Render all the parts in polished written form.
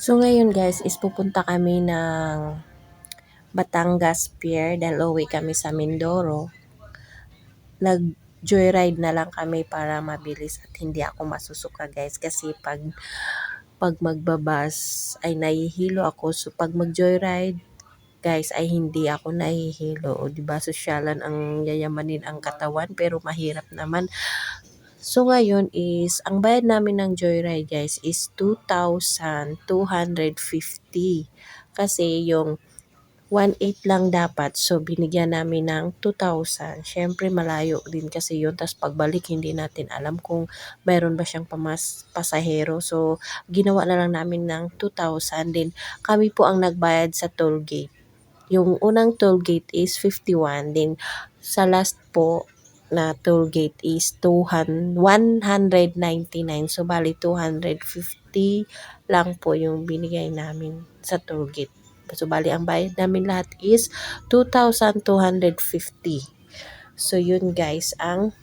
So ngayon guys is pupunta kami ng Batangas Pier dahil uwi kami sa Mindoro. Nag-joyride na lang kami para mabilis at hindi ako masusuka guys kasi pag magbabas ay nahihilo ako. So pag mag-joyride guys ay hindi ako nahihilo. O diba sosyalan ang yayamanin ang katawan pero mahirap naman. So ngayon is ang bayad namin ng joyride guys is 2,250 kasi yung 1,800 lang dapat. So binigyan namin ng 2,000. Syempre malayo din kasi yun. Tapos pagbalik hindi natin alam kung mayroon ba siyang pasahero. So ginawa na lang namin ng 2,000 din. Kami po ang nagbayad sa toll gate. Yung unang toll gate is 51 din. Sa last po na toll gate is 199. So bali 250 lang po yung binigay namin sa toll gate. So bali ang bayad namin lahat is 2,250. So yun guys ang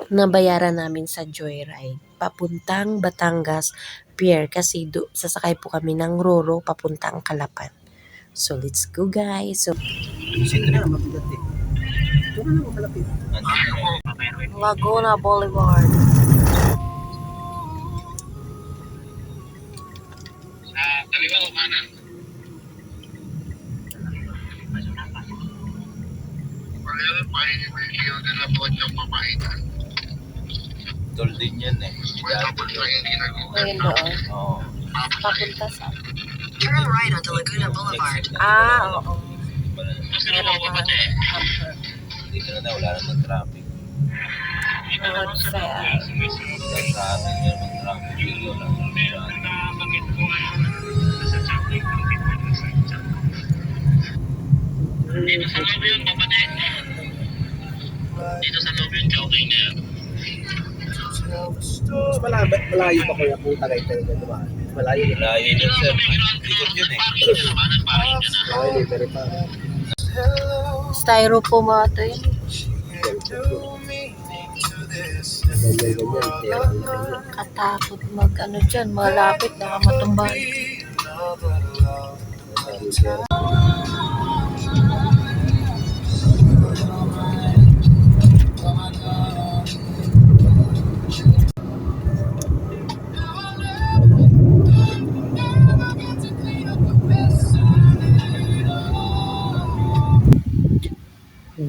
nabayaran namin sa joyride papuntang Batangas Pier kasi sasakay po kami ng Roro papuntang Calapan. So let's go guys. So Laguna Boulevard. Kaliwa o kanan? Kaya pahingi din na po yung pamahina. Tol din yan eh. Ngayon doon. Oo. Papunta sa... Turn right onto Laguna Boulevard. Oo. Meron pa kapatid. Dito na daw, wala naman traffic. Road fair. Sa atin yun, mag traffic. Dito lang. Dito sa loob yun, kapatid. Dito sa loob yun, joking na yan. Mas malayo pa kuya po tagay tayo na dumaan. Malayo yun. Malayo yun sir. Ikot yun eh. Okay, libre pa. Styrofoam ata yun. Ganyan. Katakot mag ano dyan. Malapit na matumbahan.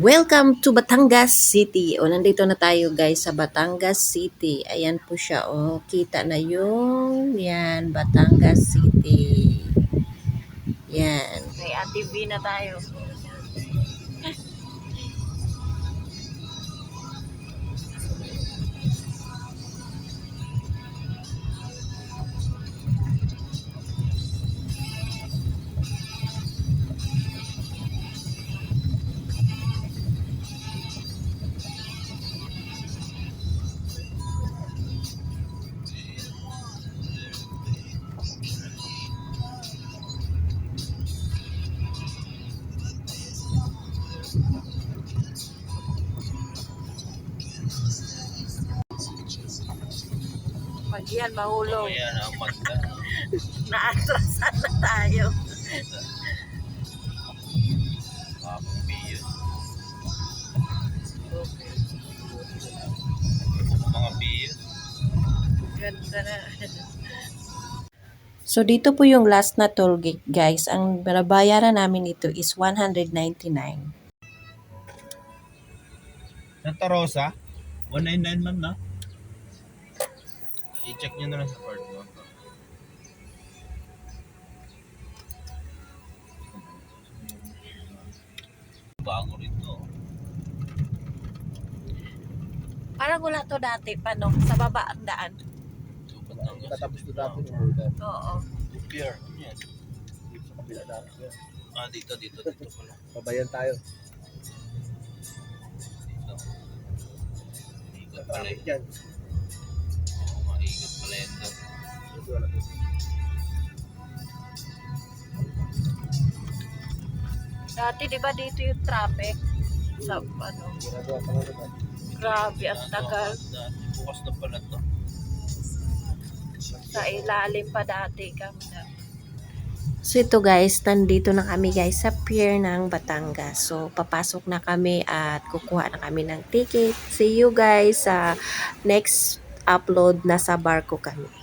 Welcome to Batangas City. O, nandito na tayo guys sa Batangas City. Ayan po siya. O, kita na yung, yan, Batangas City. Yan. May Ate V na tayo. Pag yan, mahulog. Ayan, ang magda. Naatrasan na tayo. Kapi yun. Mga biyo. Ganda na. So, dito po yung last na toll gate, guys. Ang binabayaran namin ito is 199. Santa Rosa? 199 man na? I-check nyo na lang sa card mo. Bago rito. Parang wala to dati pa, no? Sa baba ang daan. Tatapos na dapat yung multa. Oo. Pier. Yes. Dito sa kabila dapat yan. Dito pala. Pabayan tayo. Dito. Ikot pala Traffic yun. dyan. Maikot pala yun doon. Dito wala. Dati, di ba dito yung traffic? Sa, ano? Ginagawa pa nga naman. Grabe, ang tagal. Bukas na pala to. Sa ilalim pa dati kami na. So ito guys, nandito na kami guys sa pier ng Batangas. So papasok na kami at kukuha na kami ng ticket. See you guys sa next upload na sa barko kami.